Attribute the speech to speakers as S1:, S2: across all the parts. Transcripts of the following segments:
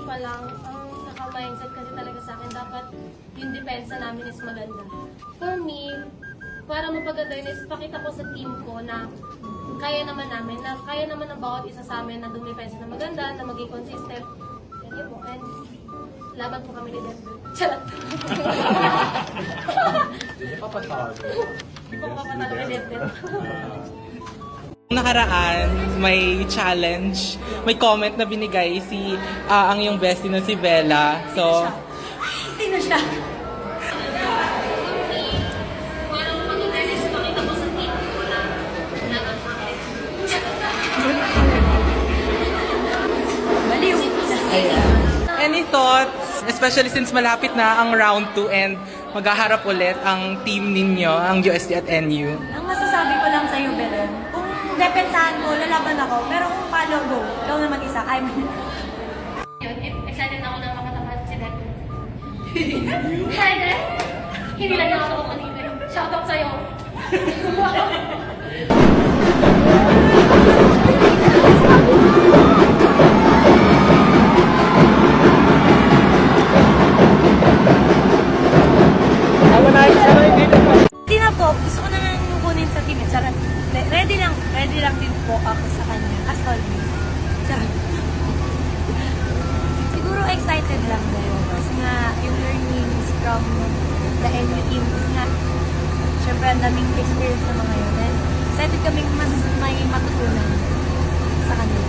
S1: pa lang, ang naka-mindset kasi talaga sa akin, dapat yung depensa namin is maganda. For me, para mapaganda yun is pakita ko sa team ko na kaya naman namin, na kaya naman ng bawat isa sa amin na dumipensa na maganda, na maging consistent. Yan yun po. And laban po kami ni Denver. Charot.
S2: Hindi pa patalo.
S1: Hindi po papatalo ni Denver.
S3: Nakaraan, may challenge, may comment na binigay ang iyong bestie na si Bella. So,
S1: Sino siya? Parang maganda is pakita ko sa team ko na laban po kami.
S4: Baliw.
S3: any thoughts, especially since malapit na ang round 2 and maghaharap ulit ang team ninyo, ang UST at NU?
S4: Ang masasabi ko lang sa'yo, Belen, kung depensahan mo, lalaban ako, pero kung follow go, ikaw na mag-isa, kaya mo.
S1: Yun, excited ako na makatapat si Dad. Hi, Dad! Hindi lang ako kanina. Shoutout sa'yo.
S4: Hindi na po, gusto ko na lang kunin sa team. Charot. Ready lang din po ako sa kanya, as always. Charot. Siguro excited lang tayo. Kasi nga, yung learnings from the NU team, kasi nga, syempre ang daming experience na mga yun. And excited kaming mas may matutunan sa kanila.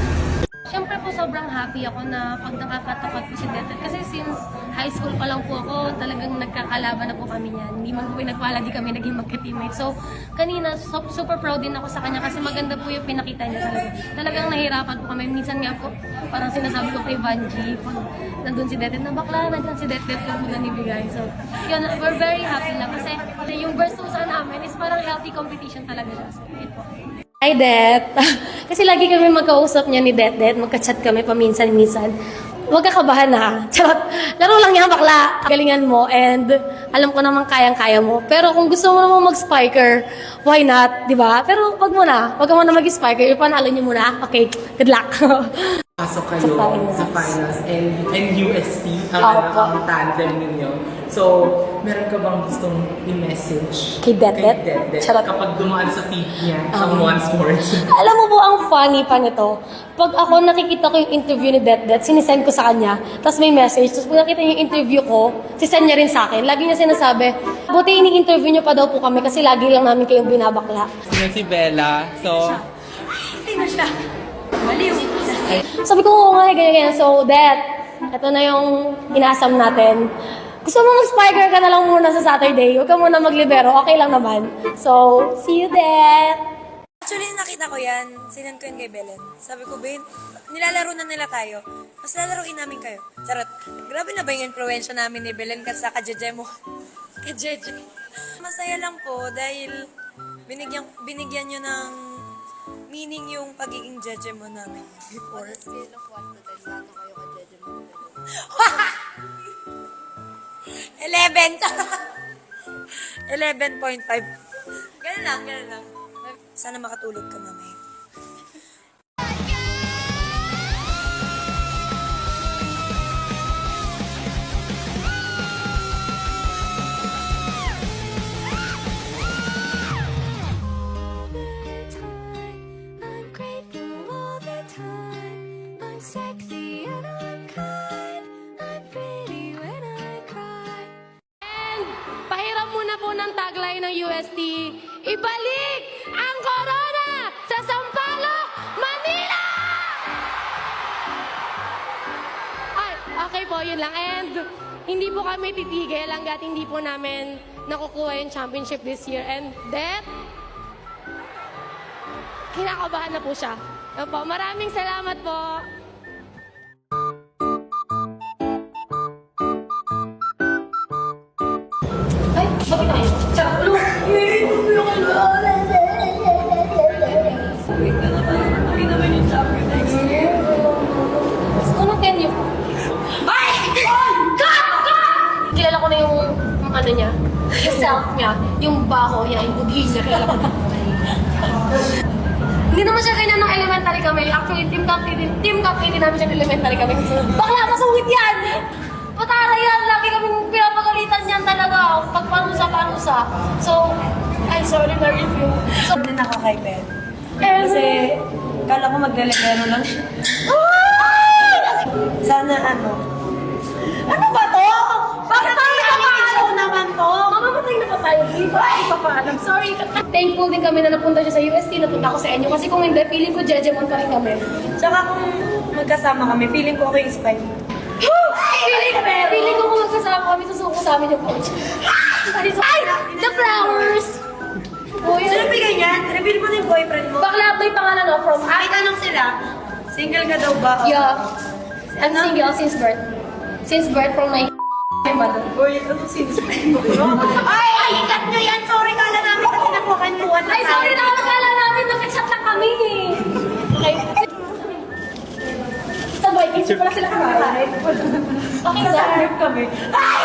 S1: Siyempre po sobrang happy ako na pag nakakatapat ko si Dad. Kasi since high school pa lang po ako, talagang nagkakalaban na po kami niyan. Hindi man po pinagpala, di kami naging magka-teammate. So, kanina, super proud din ako sa kanya kasi maganda po yung pinakita niya talaga. Talagang nahirapan po kami. Minsan nga po, parang sinasabi ko kay Vanji, pag nandun si Dad, na bakla, nandun si Dad lang po nanibigay. So, yun, we're very happy na kasi yung versusa namin is parang healthy competition talaga siya. So, yun po. Hi, Det. Kasi lagi kami magkausap niya ni Det. Magka-chat kami paminsan-minsan. Huwag ka kabahan ha. Charot. Laro lang yan, bakla. Galingan mo and alam ko naman kayang-kaya mo. Pero kung gusto mo naman mag-spiker, why not? Diba? Pero wag mo na. Wag mo na mag-spiker. Ipanalo niyo muna. Okay, good luck.
S3: Pasok kayo sa finals and UST ang,
S1: Opo.
S3: ang tandem ninyo. So, meron ka bang gustong i-message
S1: Kay Det? Charot.
S3: kapag dumaan sa feed niya ang One Sports?
S1: Alam mo po, ang funny pa nito, pag ako nakikita ko yung interview ni Det, sinisend ko sa kanya, tapos may message, tapos pag nakita niya yung interview ko, sisend niya rin sa akin. Lagi niya sinasabi, buti ini-interview niyo pa daw po kami kasi lagi lang namin kayong binabakla.
S3: Sino si Bella? So,
S4: Sino siya? Baliw.
S1: Sabi ko, oo nga, ganyan. So, Det, ito na yung inasam natin. Gusto mo mag-spiker ka na lang muna sa Saturday, huwag ka muna maglibero, okay lang naman. So, see you, Det!
S4: Actually, nakita ko yan. Sinan ko yun kay Belen. Sabi ko, Ben, nilalaro na nila tayo. Mas lalaroin namin kayo. Charot. Grabe na ba yung influensya namin ni Belen sa kajeje mo? Kajeje. Masaya lang po dahil binigyan nyo ng meaning yung pagiging jeje mo namin before.
S5: Scale of 1 to 10, gaano kayo ka-judge mo?
S4: 11! 11.5. Ganun lang. Sana makatulog ka mamaya.
S6: I'm grateful all the time. I'm sexy and I'm kind. I'm pretty when I cry.
S1: And pahiram muna po ng tagline ng UST, ibalik ang corona sa Sampaloc, Manila! Ay, okay po, yun lang. And hindi po kami titigil hanggat hindi po namin nakukuha yung championship this year. And that, kinakabahan na po siya. Yun po, maraming salamat po. Ay, bakit tayo? Tsaka, gusto natin yung... Ay! Kilala ko na yung ano niya, yung self niya, yung baho niya, yung budhi niya, kilala ko na. Hindi naman siya ganyan ng elementary elementary kami. Actually, team captain din namin siya elementary kami. Bakla, masungit yan! Patara yan! Lagi kami pinapagalitan niyan talaga. Pag panusa. So, I'm sorry na review. So,
S4: Din ako kay Ben.
S1: kasi,
S4: Kasi, kala ko maglalagano lang siya. Sana ano. Ano ba to? Bakit tayo show naman to?
S1: mamamatay na pa tayo. Di ba? Ay, papaalam. Sorry. Thankful din kami na napunta siya sa UST, napunta ako sa inyo. Kasi kung hindi, feeling ko Jejemon pa rin kami.
S4: Tsaka kung magkasama kami, feeling ko ako yung spy.
S1: Feeling ko kung magkasama kami, susuko sa amin yung coach. Ay! The flowers! Uy,
S4: Sino bigay niyan? Reveal mo na yung boyfriend mo.
S1: bakla may pangalan no, from
S4: Ay, tanong sila. Single ka daw ba?
S1: Yeah. I'm single since birth. Since birth from my mother.
S4: Uy, ano sinuspend mo? Ay, ikat nyo yan! Sorry, kala namin kasi nagkukantuan na
S1: Ay, sorry na akala namin, nakachat lang kami. Okay. Sa Vikings pala sila kumakain. Okay,
S4: Sa
S1: na.
S4: group kami. Ay!